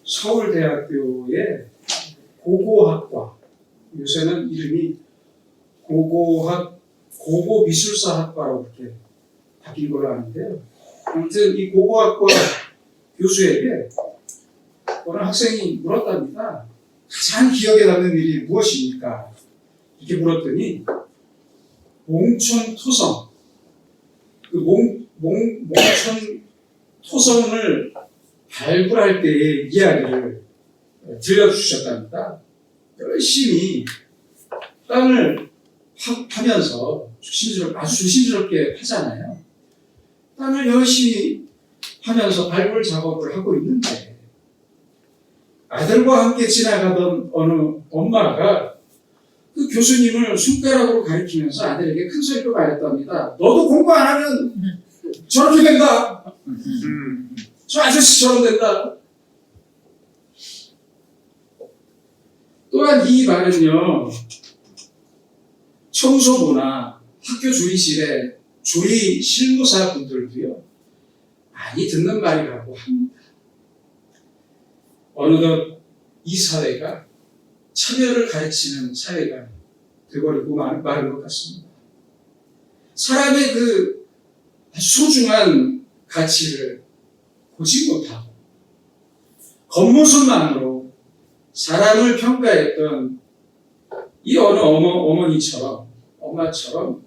서울대학교의 고고학과, 요새는 이름이 고고미술사학과라고 그렇게 바뀐 걸로 아는데요. 아무튼 이 고고학과 교수에게 어느 학생이 물었답니다. 가장 기억에 남는 일이 무엇입니까? 이렇게 물었더니 몽촌 토성, 몽촌 토성을 발굴할 때의 이야기를 들려주셨답니다. 열심히 땅을 파면서 아주 조심스럽게 파잖아요. 땅을 열심히 파면서 발굴 작업을 하고 있는데 아들과 함께 지나가던 어느 엄마가 그 교수님을 손가락으로 가리키면서 아들에게 큰 소리로 말했답니다. 너도 공부 안 하면 저렇게 된다. 저 아저씨처럼 된다. 또한 이 말은요, 청소부나 학교 조리실의 조리 실무사 분들도요, 많이 듣는 말이라고 합니다. 어느덧 이 사회가 차별을 가르치는 사회가 되어버리고 마는 것 같습니다. 사람의 그 소중한 가치를 보지 못하고 겉모습만으로 사람을 평가했던 이 어느 엄마처럼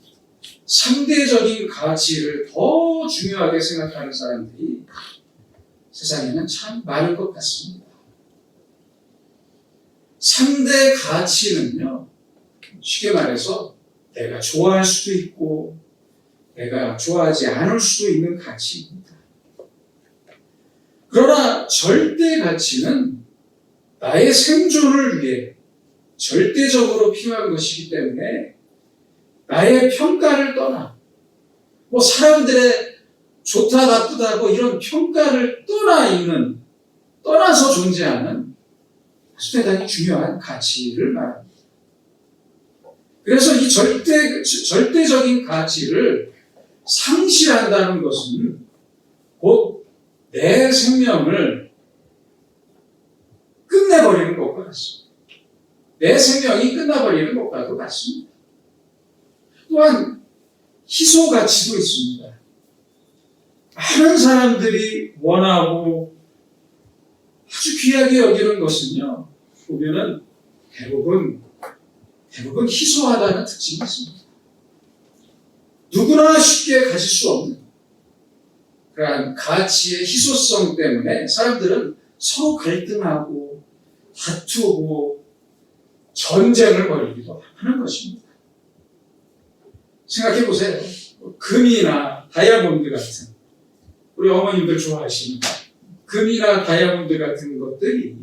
상대적인 가치를 더 중요하게 생각하는 사람들이 세상에는 참 많은 것 같습니다. 상대 가치는요, 쉽게 말해서 내가 좋아할 수도 있고 내가 좋아하지 않을 수도 있는 가치입니다. 그러나 절대 가치는 나의 생존을 위해 절대적으로 필요한 것이기 때문에 나의 평가를 떠나 사람들의 좋다 나쁘다 이런 평가를 떠나서 존재하는 아주 대단히 중요한 가치를 말합니다. 그래서 이 절대적인 가치를 상실한다는 것은 곧 내 생명을 끝내버리는 것과 같습니다. 내 생명이 끝나버리는 것과도 같습니다. 또한 희소 가치도 있습니다. 많은 사람들이 원하고 아주 귀하게 여기는 것은요, 보면은 대부분 희소하다는 특징이 있습니다. 누구나 쉽게 가질 수 없는 그러한 가치의 희소성 때문에 사람들은 서로 갈등하고 다투고 전쟁을 벌이기도 하는 것입니다. 생각해 보세요. 금이나 다이아몬드 같은, 우리 어머님들 좋아하시는 금이나 다이아몬드 같은 것들이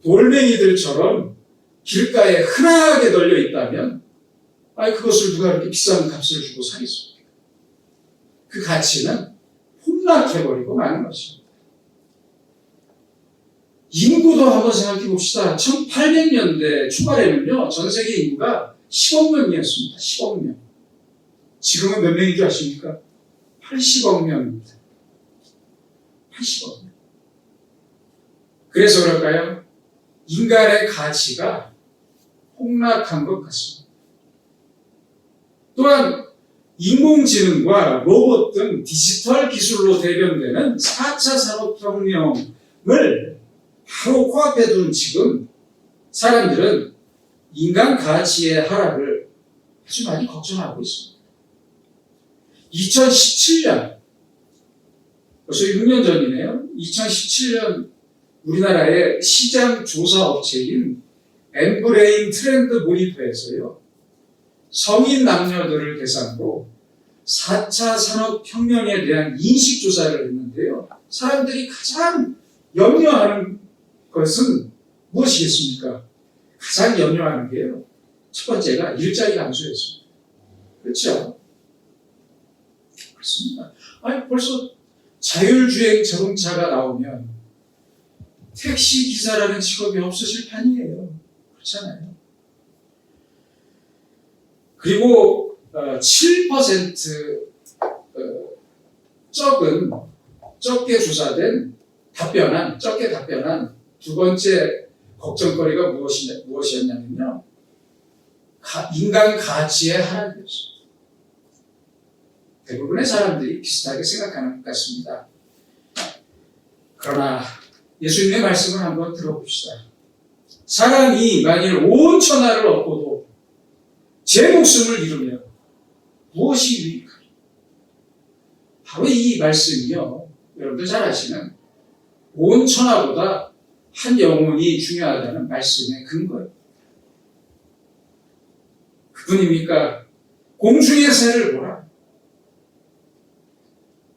돌멩이들처럼 길가에 흔하게 널려 있다면 그것을 누가 이렇게 비싼 값을 주고 사겠습니까? 그 가치는 폭락해버리고 마는 것입니다. 인구도 한번 생각해 봅시다. 1800년대 초반에는요, 전 세계 인구가 10억 명이었습니다. 10억 명. 지금은 몇 명인 줄 아십니까? 80억 명입니다. 80억 명. 그래서 그럴까요? 인간의 가치가 폭락한 것 같습니다. 또한 인공지능과 로봇 등 디지털 기술로 대변되는 4차 산업혁명을 바로 코앞에 둔 지금 사람들은 인간 가치의 하락을 아주 많이 걱정하고 있습니다. 2017년, 벌써 6년 전이네요. 2017년 우리나라의 시장 조사 업체인 엠브레인 트렌드 모니터에서요, 성인 남녀들을 대상으로 4차 산업혁명에 대한 인식조사를 했는데요. 사람들이 가장 염려하는 것은 무엇이겠습니까? 가장 염려하는 게요, 첫 번째가 일자리 감소였습니다. 그렇죠? 그렇습니다. 벌써 자율주행 자동차가 나오면 택시 기사라는 직업이 없어질 판이에요. 그렇잖아요. 그리고 7% 적게 답변한 두 번째 걱정거리가 무엇이었냐면요. 인간 가치의 하락이었어요. 대부분의 사람들이 비슷하게 생각하는 것 같습니다. 그러나 예수님의 말씀을 한번 들어봅시다. 사람이 만일 온 천하를 얻고도 제 목숨을 잃으면 무엇이 유익하리? 바로 이 말씀이요. 여러분들 잘 아시는 온 천하보다 한 영혼이 중요하다는 말씀의 근거예요. 그분입니까? 공중의 새를 보라.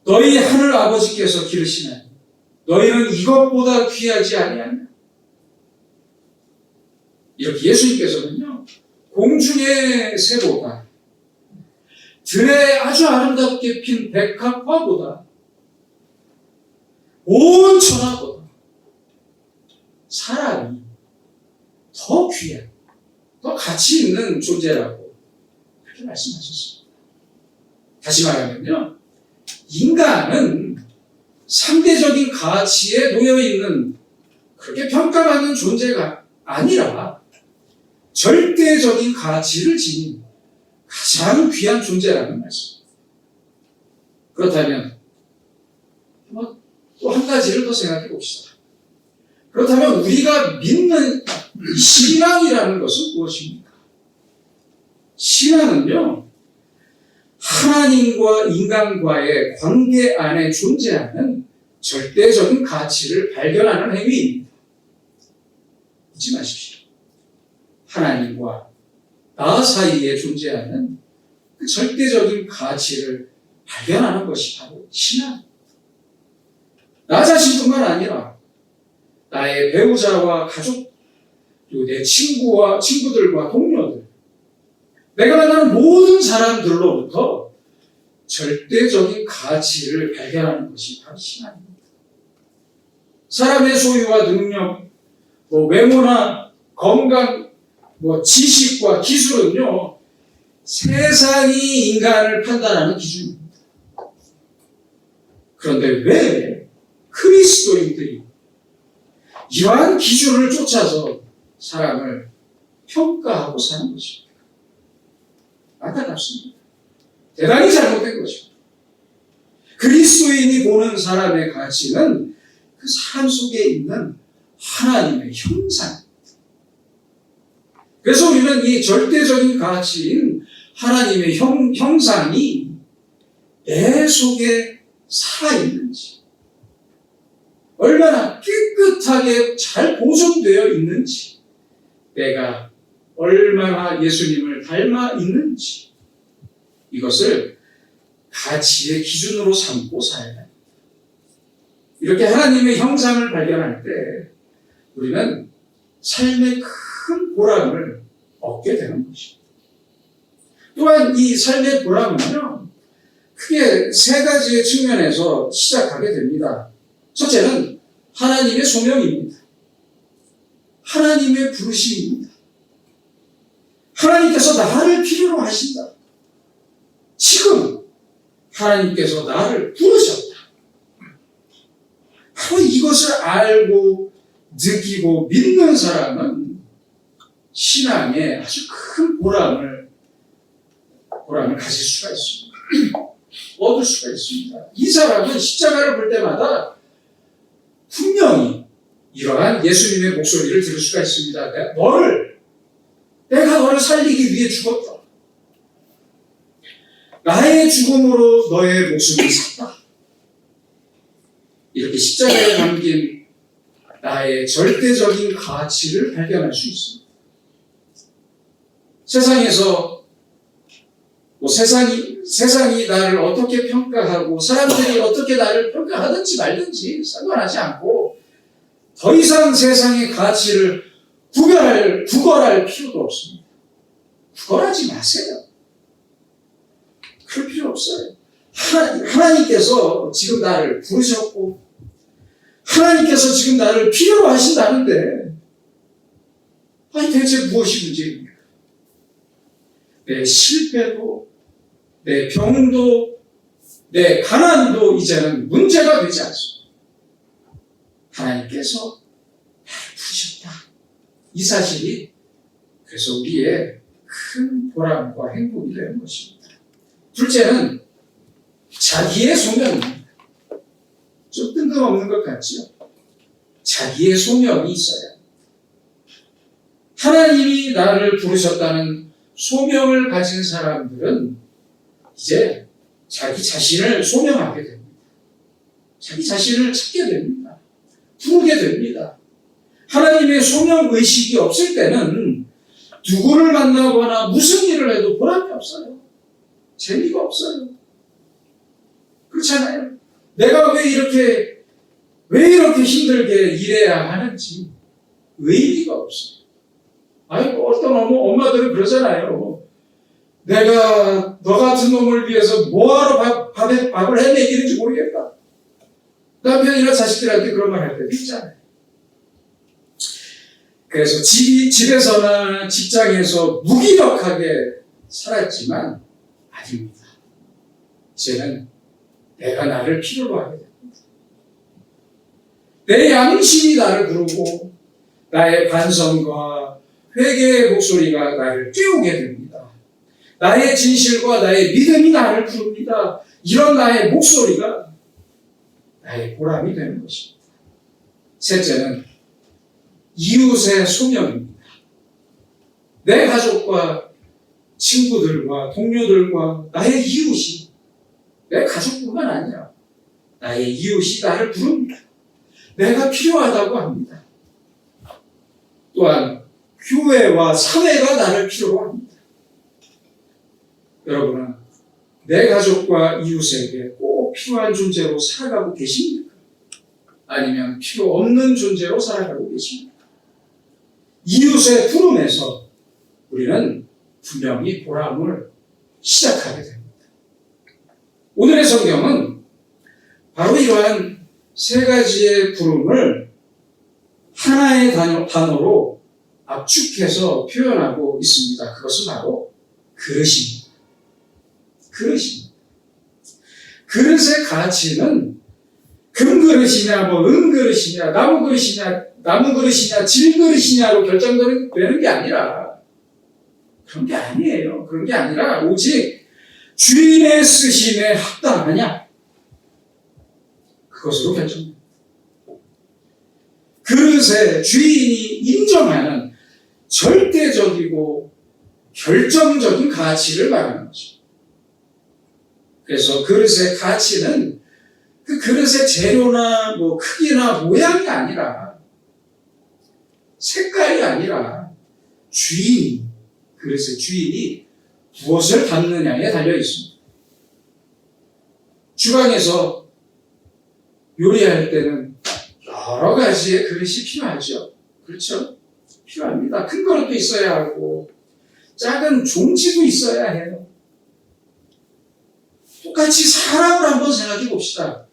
너희 하늘 아버지께서 기르시나니 너희는 이것보다 귀하지 아니하냐? 이렇게 예수님께서는요, 공중의 새보다 들에 아주 아름답게 핀 백합화보다 온 천하보다 사람이 더 귀한, 더 가치 있는 존재라고 그렇게 말씀하셨습니다. 다시 말하면요, 인간은 상대적인 가치에 놓여있는 그렇게 평가받는 존재가 아니라 절대적인 가치를 지닌 가장 귀한 존재라는 말씀입니다. 그렇다면 또 한 가지를 더 생각해 봅시다. 그렇다면 우리가 믿는 신앙이라는 것은 무엇입니까? 신앙은요, 하나님과 인간과의 관계 안에 존재하는 절대적인 가치를 발견하는 행위입니다. 잊지 마십시오. 하나님과 나 사이에 존재하는 그 절대적인 가치를 발견하는 것이 바로 신앙. 나 자신뿐만 아니라 나의 배우자와 가족, 그리고 내 친구들과 동료들, 내가 만나는 모든 사람들로부터 절대적인 가치를 발견하는 것이 바로 신앙입니다. 사람의 소유와 능력, 외모나 건강, 지식과 기술은요, 세상이 인간을 판단하는 기준입니다. 그런데 왜 그리스도인들이 이러한 기준을 쫓아서 사람을 평가하고 사는 것입니까? 안타깝습니다. 대단히 잘못된 것입니다. 그리스도인이 보는 사람의 가치는 그 사람 속에 있는 하나님의 형상. 그래서 우리는 이 절대적인 가치인 하나님의 형상이 내 속에 살아있는지, 얼마나 깨끗하게 잘 보존되어 있는지, 내가 얼마나 예수님을 닮아 있는지, 이것을 가치의 기준으로 삼고 살아야 합니다. 이렇게 하나님의 형상을 발견할 때 우리는 삶의 큰 보람을 얻게 되는 것입니다. 또한 이 삶의 보람은요, 크게 세 가지의 측면에서 시작하게 됩니다. 첫째는 하나님의 소명입니다. 하나님의 부르심입니다. 하나님께서 나를 필요로 하신다. 지금 하나님께서 나를 부르셨다. 바로 이것을 알고 느끼고 믿는 사람은 신앙에 아주 큰 보람을 가질 수가 있습니다. 얻을 수가 있습니다. 이 사람은 십자가를 볼 때마다 분명히 이러한 예수님의 목소리를 들을 수가 있습니다. 내가 너를 살리기 위해 죽었다. 나의 죽음으로 너의 목숨을 샀다. 이렇게 십자가에 담긴 나의 절대적인 가치를 발견할 수 있습니다. 세상에서 세상이 나를 어떻게 평가하고 사람들이 어떻게 나를 평가하든지 말든지 상관하지 않고 더 이상 세상의 가치를 구걸할 필요도 없습니다. 구걸하지 마세요. 그럴 필요 없어요. 하나님께서 지금 나를 부르셨고 하나님께서 지금 나를 필요로 하신다는데 대체 무엇이 문제입니까? 내 실패도 내 병도 내 가난도 이제는 문제가 되지 않습니다. 하나님께서 이 사실이 그래서 우리의 큰 보람과 행복이 되는 것입니다. 둘째는 자기의 소명입니다. 좀 뜬금없는 것 같지요? 자기의 소명이 있어야 합니다. 하나님이 나를 부르셨다는 소명을 가진 사람들은 이제 자기 자신을 소명하게 됩니다. 자기 자신을 찾게 됩니다. 부르게 됩니다. 하나님의 소명의식이 없을 때는 누구를 만나거나 무슨 일을 해도 보람이 없어요. 재미가 없어요. 그렇잖아요. 내가 왜 이렇게 힘들게 일해야 하는지 의미가 없어요. 아이고, 어떤 엄마들은 그러잖아요. 내가 너 같은 놈을 위해서 뭐하러 밥을 해 먹이는지 모르겠다. 남편이나 자식들한테 그런 말 할 때도 있잖아요. 그래서 집에서나 직장에서 무기력하게 살았지만 아닙니다. 이제는 내가 나를 필요로 하게 됩니다. 내 양심이 나를 부르고 나의 반성과 회개의 목소리가 나를 깨우게 됩니다. 나의 진실과 나의 믿음이 나를 부릅니다. 이런 나의 목소리가 나의 보람이 되는 것입니다. 셋째는 이웃의 소명입니다. 내 가족과 친구들과 동료들과 나의 이웃이 내 가족뿐만 아니라 나의 이웃이 나를 부릅니다. 내가 필요하다고 합니다. 또한 교회와 사회가 나를 필요로 합니다. 여러분은 내 가족과 이웃에게 꼭 필요한 존재로 살아가고 계십니까? 아니면 필요 없는 존재로 살아가고 계십니까? 이웃의 부름에서 우리는 분명히 보람을 시작하게 됩니다. 오늘의 성경은 바로 이러한 세 가지의 부름을 하나의 단어로 압축해서 표현하고 있습니다. 그것은 바로 그릇입니다. 그릇입니다. 그릇의 가치는 금그릇이냐, 은그릇이냐, 나무그릇이냐, 질그릇이냐로 결정되는 게 아니라, 그런 게 아니에요. 그런 게 아니라, 오직 주인의 쓰심에 합당하냐, 그것으로 결정됩니다. 그릇의 주인이 인정하는 절대적이고 결정적인 가치를 말하는 거죠. 그래서 그릇의 가치는 그 그릇의 재료나 크기나 모양이 아니라, 색깔이 아니라 그릇의 주인이 무엇을 담느냐에 달려 있습니다. 주방에서 요리할 때는 여러 가지의 그릇이 필요하죠. 그렇죠? 필요합니다. 큰 그릇도 있어야 하고 작은 종지도 있어야 해요. 똑같이 사람을 한번 생각해 봅시다.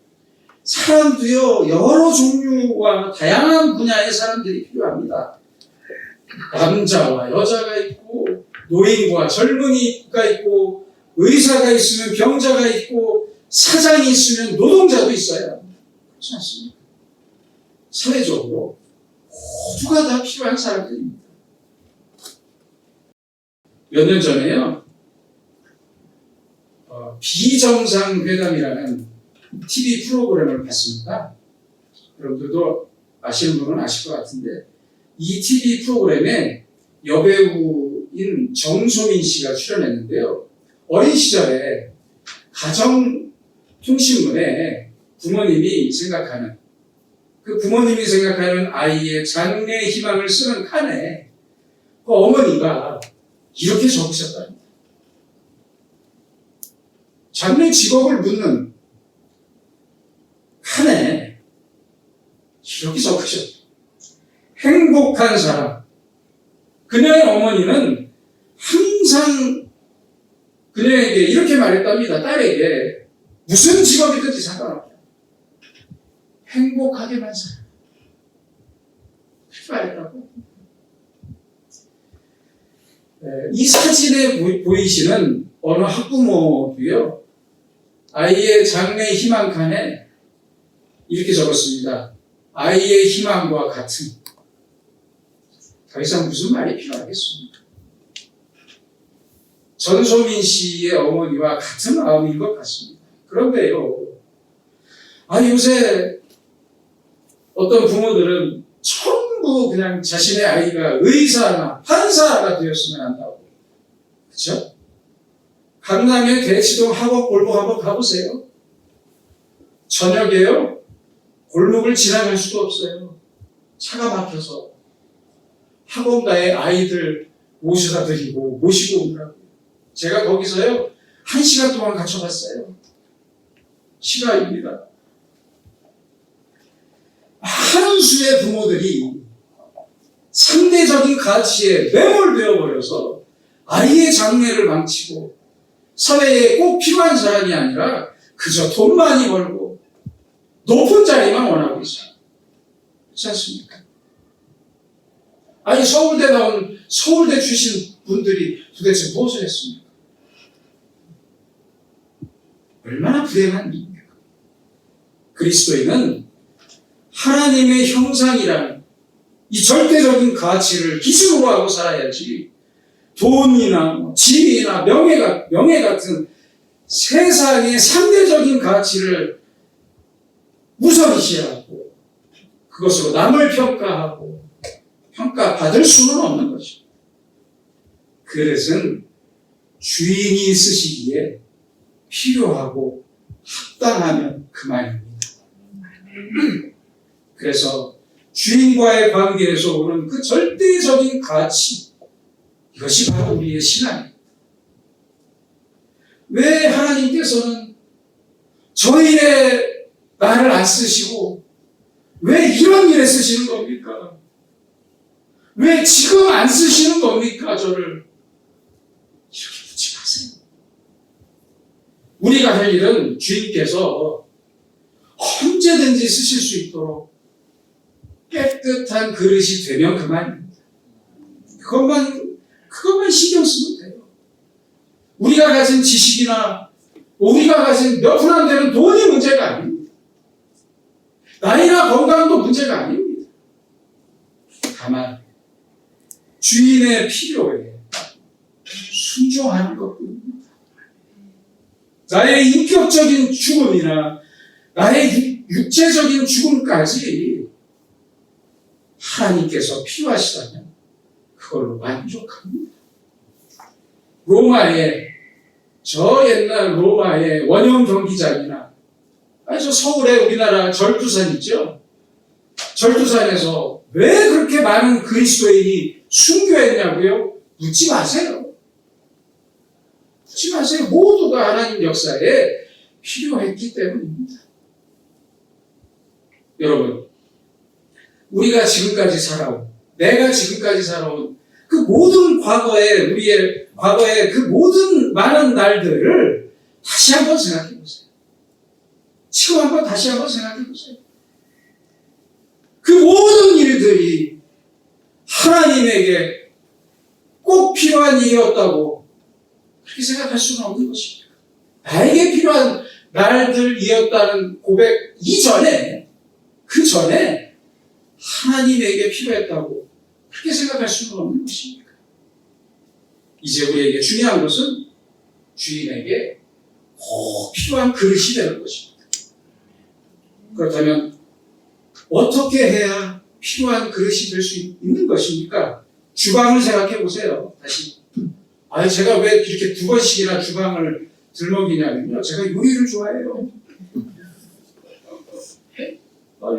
사람도요, 여러 종류와 다양한 분야의 사람들이 필요합니다. 남자와 여자가 있고, 노인과 젊은이가 있고, 의사가 있으면 병자가 있고, 사장이 있으면 노동자도 있어야 합니다. 그렇지 않습니까? 사회적으로 모두가 다 필요한 사람들입니다. 몇 년 전에요, 비정상회담이라는 TV 프로그램을 봤습니다. 여러분들도 아시는 분은 아실 것 같은데, 이 TV 프로그램에 여배우인 정소민 씨가 출연했는데요. 어린 시절에 가정통신문에 부모님이 생각하는 아이의 장래 희망을 쓰는 칸에 그 어머니가 이렇게 적으셨답니다. 장래 직업을 묻는 칸에 이렇게 적으셨죠. 행복한 사람. 그녀의 어머니는 항상 그녀에게 이렇게 말했답니다. 딸에게 무슨 직업이든지 상관없다. 행복하게만 살아. 그렇게 말했다고. 이 사진에 보이시는 어느 학부모도요, 아이의 장래 희망 칸에 이렇게 적었습니다. 아이의 희망과 같은. 더 이상 무슨 말이 필요하겠습니까? 전소민 씨의 어머니와 같은 마음인 것 같습니다. 그런데요, 요새 어떤 부모들은 전부 그냥 자신의 아이가 의사나 판사가 되었으면 한다고. 그렇죠? 강남의 대치동 학원 골목 한번 가보세요. 저녁에요, 골목을 지나갈 수가 없어요. 차가 막혀서 학원가에 아이들 모셔다 드리고 모시고 오느라고. 제가 거기서요 1시간 동안 갇혀봤어요. 실화입니다. 한 수의 부모들이 상대적인 가치에 매몰되어 버려서 아이의 장래를 망치고 사회에 꼭 필요한 사람이 아니라 그저 돈 많이 벌고 높은 자리만 원하고 있어요. 그렇지 않습니까? 서울대 나온 서울대 출신 분들이 도대체 무엇을 했습니까? 얼마나 불행한 일입니까? 그리스도인은 하나님의 형상이라는 이 절대적인 가치를 기준으로 하고 살아야지 돈이나 지위나 명예 같은 세상의 상대적인 가치를 우선시하고 그것으로 남을 평가하고 평가받을 수는 없는 것입니다. 그릇은 주인이 쓰시기에 필요하고 합당하면 그만입니다. 그래서 주인과의 관계에서 오는 그 절대적인 가치, 이것이 바로 우리의 신앙입니다. 왜 하나님께서는 저 일에 나를 안 쓰시고 왜 이런 일에 쓰시는 겁니까? 왜 지금 안 쓰시는 겁니까? 저를 이렇게 묻지 마세요. 우리가 할 일은 주인께서 언제든지 쓰실 수 있도록 깨끗한 그릇이 되면 그만입니다. 그것만 신경 쓰면 돼요. 우리가 가진 지식이나 우리가 가진 몇 푼 안 되는 돈이 문제가 아닙니다. 나이나 건강도 문제가 아닙니다. 다만 주인의 필요에 순종하는 것뿐입니다. 나의 인격적인 죽음이나 나의 육체적인 죽음까지 하나님께서 필요하시다면 그걸로 만족합니다. 저 옛날 로마의 원형 경기장이나 저 서울에 우리나라 절두산 있죠? 절두산에서 왜 그렇게 많은 그리스도인이 순교했냐고요? 묻지 마세요. 묻지 마세요. 모두가 하나님 역사에 필요했기 때문입니다. 여러분, 우리가 지금까지 살아온, 내가 지금까지 살아온 그 모든 우리의 과거의 그 모든 많은 날들을 다시 한번 생각해 보세요. 지금 다시 한번 생각해 보세요. 그 모든 일들이 하나님에게 꼭 필요한 일이었다고 그렇게 생각할 수는 없는 것입니다. 나에게 필요한 날들이었다는 고백 이전에, 그 전에 하나님에게 필요했다고 그렇게 생각할 수는 없는 것입니다. 이제 우리에게 중요한 것은 주인에게 꼭 필요한 그릇이 되는 것입니다. 그렇다면 어떻게 해야 필요한 그릇이 될 수 있는 것입니까? 주방을 생각해 보세요. 다시. 제가 왜 이렇게 2번씩이나 주방을 들먹이냐면요. 제가 요리를 좋아해요.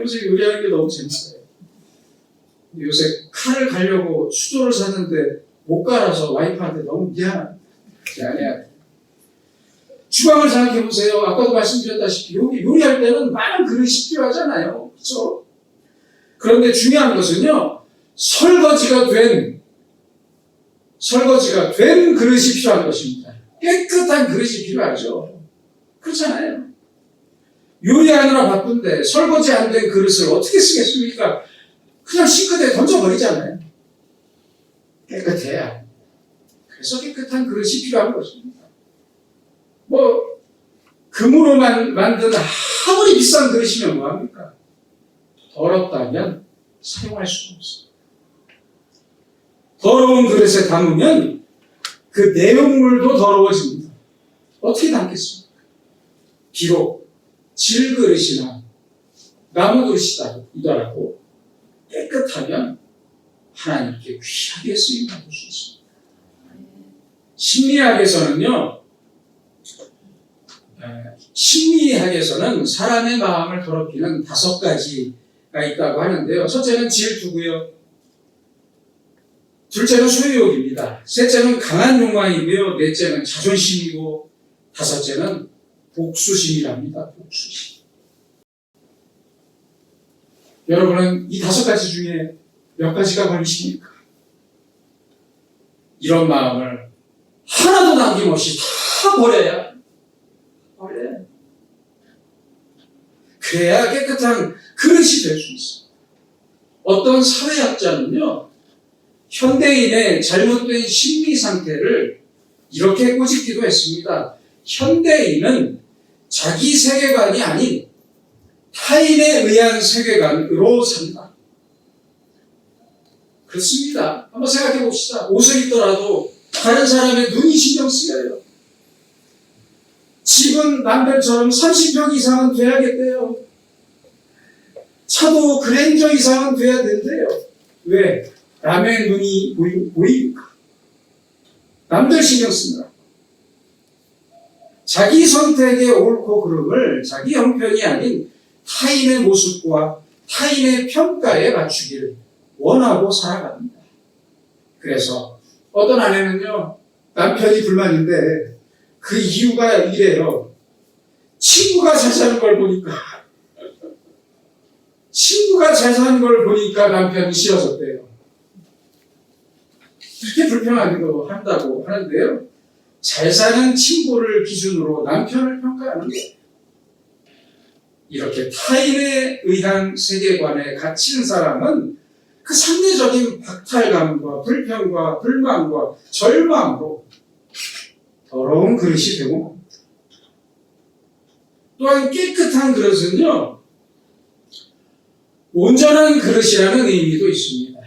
요새 요리하는 게 너무 재밌어요. 요새 칼을 갈려고 수도를 샀는데 못 갈아서 와이프한테 너무 미안합니다. 주방을 생각해 보세요. 아까도 말씀드렸다시피 요리할 때는 많은 그릇이 필요하잖아요. 그렇죠? 그런데 중요한 것은요, 설거지가 된 그릇이 필요한 것입니다. 깨끗한 그릇이 필요하죠. 그렇잖아요. 요리하느라 바쁜데 설거지 안 된 그릇을 어떻게 쓰겠습니까? 그냥 싱크대에 던져버리잖아요. 깨끗해야. 그래서 깨끗한 그릇이 필요한 것입니다. 금으로 만든 아무리 비싼 그릇이면 뭐합니까? 더럽다면 사용할 수가 없어요. 더러운 그릇에 담으면 그 내용물도 더러워집니다. 어떻게 담겠습니까? 비록 질그릇이나 나무 그릇이더라도 깨끗하면 하나님께 귀하게 쓰임받을 수 있습니다. 심리학에서는 사람의 마음을 더럽히는 5가지가 있다고 하는데요. 첫째는 질투고요. 둘째는 소유욕입니다. 셋째는 강한 욕망이고요. 넷째는 자존심이고 다섯째는 복수심이랍니다. 복수심. 여러분은 이 5가지 중에 몇 가지가 걸리십니까? 이런 마음을 하나도 남김없이 다 버려야 그래야 깨끗한 그릇이 될 수 있어요. 어떤 사회학자는요, 현대인의 잘못된 심리 상태를 이렇게 꼬집기도 했습니다. 현대인은 자기 세계관이 아닌 타인에 의한 세계관으로 산다. 그렇습니다. 한번 생각해 봅시다. 옷을 입더라도 다른 사람의 눈이 신경 쓰여요. 집은 남편처럼 30평 이상은 돼야겠대요. 차도 그랜저 이상은 돼야 된대요. 왜? 남의 눈이 보이니까. 남들 신경 쓰느라. 자기 선택의 옳고 그름을 자기 형편이 아닌 타인의 모습과 타인의 평가에 맞추기를 원하고 살아갑니다. 그래서 어떤 아내는요, 남편이 불만인데 그 이유가 이래요. 친구가 잘 사는 걸 보니까 남편이 싫어졌대요. 그렇게 불평하기도 한다고 하는데요. 잘 사는 친구를 기준으로 남편을 평가하는 거예요. 이렇게 타인에 의한 세계관에 갇힌 사람은 그 상대적인 박탈감과 불평과 불만과 절망으로 더러운 그릇이 되고 맙니다. 또한 깨끗한 그릇은요, 온전한 그릇이라는 의미도 있습니다.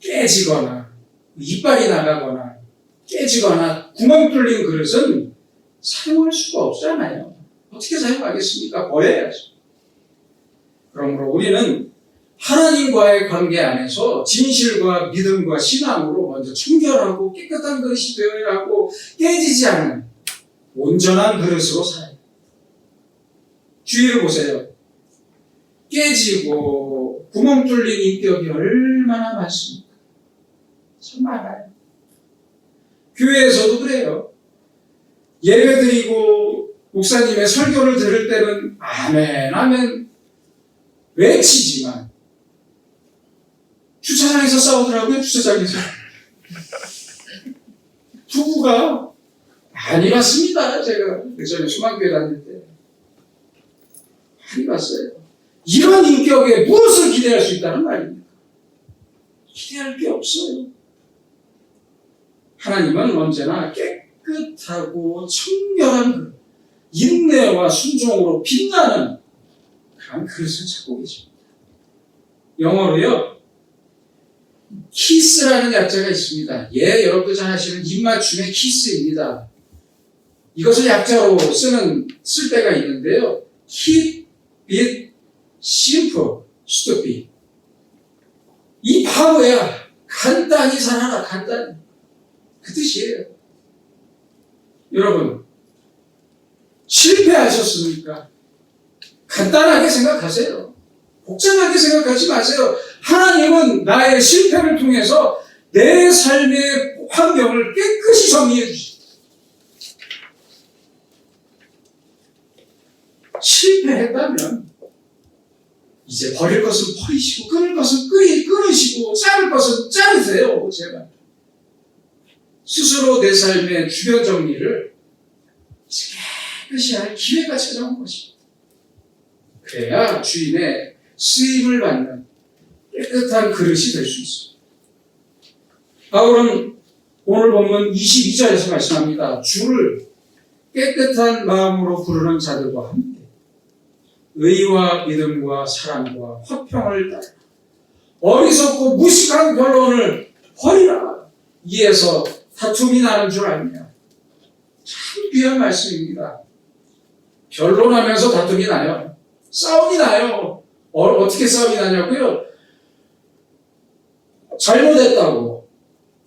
깨지거나 이빨이 나가거나 깨지거나 구멍 뚫린 그릇은 사용할 수가 없잖아요. 어떻게 사용하겠습니까? 버려야죠. 그러므로 우리는 하나님과의 관계 안에서 진실과 믿음과 신앙으로 먼저 청결하고 깨끗한 그릇이 되어야 하고 깨지지 않는 온전한 그릇으로 살아야 합니다. 주위를 보세요. 깨지고 구멍 뚫린 인격이 얼마나 많습니까? 참 많아요. 교회에서도 그래요. 예배 드리고 목사님의 설교를 들을 때는 아멘 아멘 외치지만 주차장에서 싸우더라고요. 주차장에서. 부부가 많이 봤습니다. 제가 예전에 수만교회 다닐 때 많이 봤어요. 이런 인격에 무엇을 기대할 수 있다는 말입니까? 기대할 게 없어요. 하나님은 언제나 깨끗하고 청결한 그릇, 인내와 순종으로 빛나는 그런 그릇을 찾고 계십니다. 영어로요, 키스라는 약자가 있습니다. 예, 여러분도 잘 아시는 입맞춤의 키스입니다. 이것을 약자로 쓸 때가 있는데요. Keep it simple, stupid. 이 바보야. 간단히 살아라, 간단히. 그 뜻이에요. 여러분, 실패하셨습니까? 간단하게 생각하세요. 복잡하게 생각하지 마세요. 하나님은 나의 실패를 통해서 내 삶의 환경을 깨끗이 정리해 주십니다. 실패했다면 이제 버릴 것은 버리시고 끊을 것은 끊으시고 자를 것은 자르세요. 제발. 스스로 내 삶의 주변 정리를 깨끗이 할 기회가 찾아온 것입니다. 그래야 주인의 쓰임을 받는 깨끗한 그릇이 될 수 있습니다. 바울은 오늘 본문 22절에서 말씀합니다. 주를 깨끗한 마음으로 부르는 자들과 함께 의와 믿음과 사랑과 화평을 따라 어리석고 무식한 변론을 버리라. 이에서 다툼이 나는 줄 알며. 참 귀한 말씀입니다. 변론하면서 다툼이 나요. 싸움이 나요. 어떻게 싸움이 나냐고요? 잘못했다고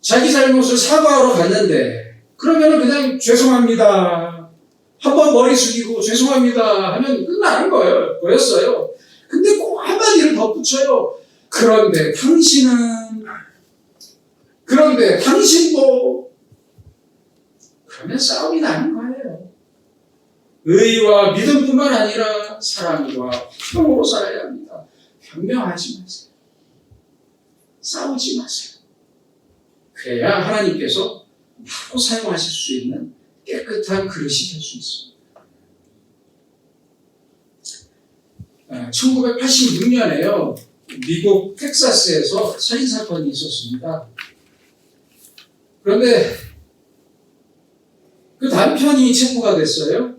자기 잘못을 사과하러 갔는데 그러면 그냥 죄송합니다. 한번 머리 숙이고 죄송합니다 하면 끝나는 거였어요. 근데 꼭 한마디를 덧붙여요. 그런데 당신도 그러면 싸움이 나는 거예요. 의와 믿음뿐만 아니라 사랑과 평으로 살아야 합니다. 변명하지 마세요. 싸우지 마세요. 그래야 하나님께서 바로 사용하실 수 있는 깨끗한 그릇이 될 수 있습니다. 1986년에요. 미국 텍사스에서 살인사건이 있었습니다. 그런데 그 남편이 체포가 됐어요.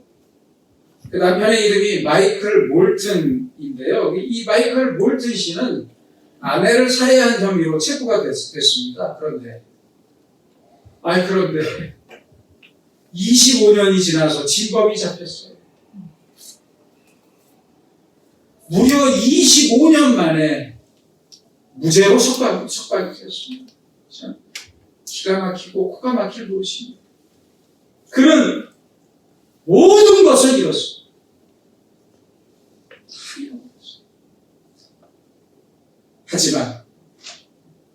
그 남편의 이름이 마이클 몰튼인데요. 이 마이클 몰튼 씨는 아내를 살해한 혐의로 체포가 됐습니다. 그런데 25년이 지나서 진범이 잡혔어요. 무려 25년 만에 무죄로 석방이 되었습니다. 참 기가 막히고 코가 막힐 노릇입니다. 그는 모든 것을 잃었습니다. 하지만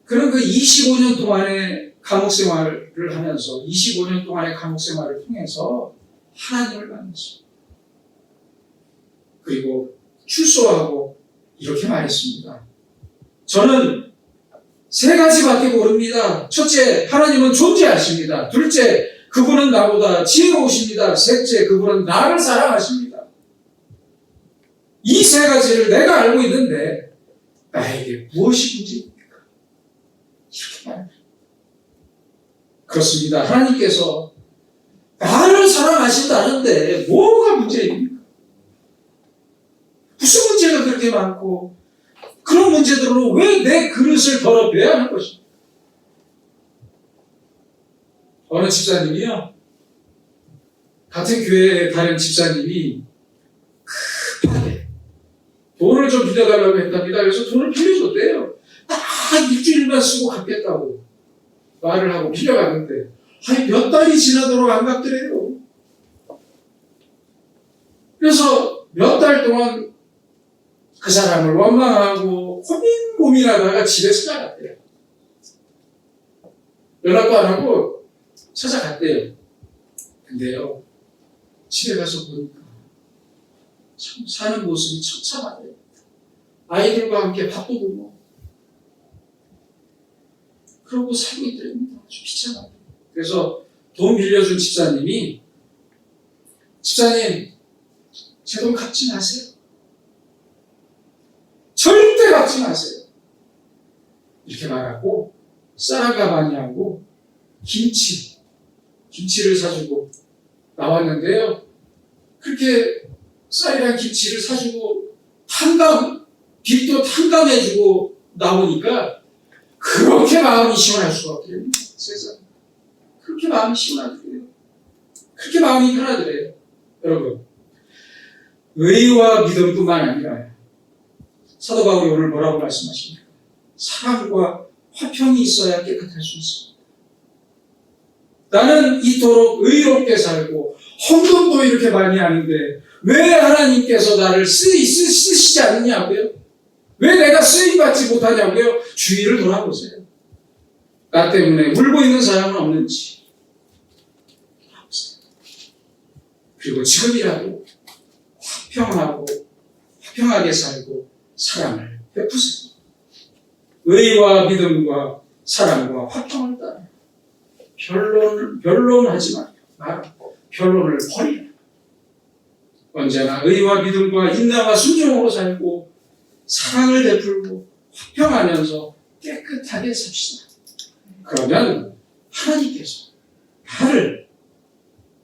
그는 그 25년 동안의 감옥 생활을 하면서 25년 동안의 감옥 생활을 통해서 하나님을 만났습니다. 그리고 출소하고 이렇게 말했습니다. 저는 3가지밖에 모릅니다. 첫째, 하나님은 존재하십니다. 둘째, 그분은 나보다 지혜로우십니다. 셋째, 그분은 나를 사랑하십니다. 이 3가지를 내가 알고 있는데 나에게 무엇이 문제입니까? 이렇게 말합니다. 그렇습니다. 하나님께서 나를 사랑하신다는데 뭐가 문제입니까? 무슨 문제가 그렇게 많고 그런 문제들로 왜 내 그릇을 더럽혀야 하는 것입니까? 어느 집사님이요. 같은 교회의 다른 집사님이 급하게 돈을 좀 빌려달라고 했답니다. 그래서 돈을 빌려줬대요. 딱 일주일만 쓰고 갚겠다고 말을 하고 빌려갔는데 몇 달이 지나도록 안 갚더래요. 그래서 몇 달 동안 그 사람을 원망하고 고민하다가 집에 찾아갔대요. 연락도 안 하고 찾아갔대요. 근데요, 집에 가서 보니까 참 사는 모습이 처참하대요. 아이들과 함께 밥도 못 먹고 그러고 살고 있더랍니다. 아주 비참하게. 그래서 돈 빌려준 집사님, 제 돈 갚지 마세요. 절대 갚지 마세요. 이렇게 말하고 쌀 가방이하고 김치를 사주고 나왔는데요. 그렇게 쌀이랑 김치를 사주고 빚도 탕감해주고 나오니까 그렇게 마음이 시원할 수가 없더래요. 세상에. 그렇게 마음이 시원하더래요. 그렇게 마음이 편하더래요. 여러분, 의와 믿음뿐만 아니라 사도 바울이 오늘 뭐라고 말씀하십니까? 사랑과 화평이 있어야 깨끗할 수 있습니다. 나는 이토록 의롭게 살고 헌금도 이렇게 많이 하는데 왜 하나님께서 나를 쓰시지 않느냐고요? 왜 내가 쓰임받지 못하냐고요? 주위를 돌아보세요. 나 때문에 울고 있는 사람은 없는지 돌아보세요. 그리고 지금이라도 화평하게 살고 사랑을 베푸세요. 의와 사랑과 화평을 따라 변론하지 말고 변론을 버리라. 언제나 의와 믿음과 인내와 순종으로 살고 사랑을 베풀고 화평하면서 깨끗하게 삽시다. 그러면 하나님께서 나를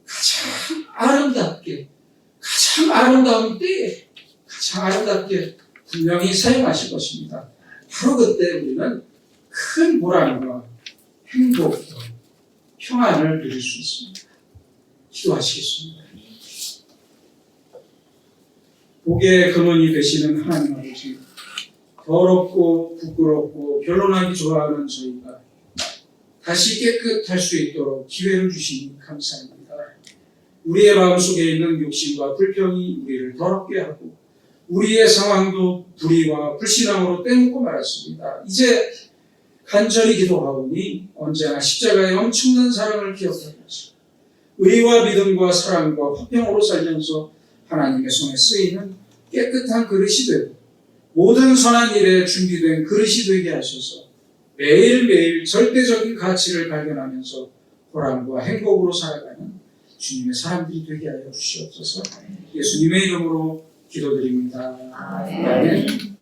가장 아름답게, 가장 아름다운 때에 가장 아름답게 분명히 사용하실 것입니다. 바로 그때 우리는 큰 보람과 행복, 평안을 누릴 수 있습니다. 기도하시겠습니다. 복의 근원이 되시는 하나님 아버지, 더럽고 부끄럽고 변론하기 좋아하는 저희가 다시 깨끗할 수 있도록 기회를 주시니 감사합니다. 우리의 마음속에 있는 욕심과 불평이 우리를 더럽게 하고 우리의 상황도 불의와 불신앙으로 떼놓고 말았습니다. 이제 간절히 기도하오니 언제나 십자가의 엄청난 사랑을 기억하면서 의와 믿음과 사랑과 화평으로 살면서 하나님의 손에 쓰이는 깨끗한 그릇이 되고 모든 선한 일에 준비된 그릇이 되게 하셔서 매일매일 절대적인 가치를 발견하면서 보람과 행복으로 살아가는 주님의 사람들이 되게 하여 주시옵소서. 예수님의 이름으로 기도드립니다. 아멘.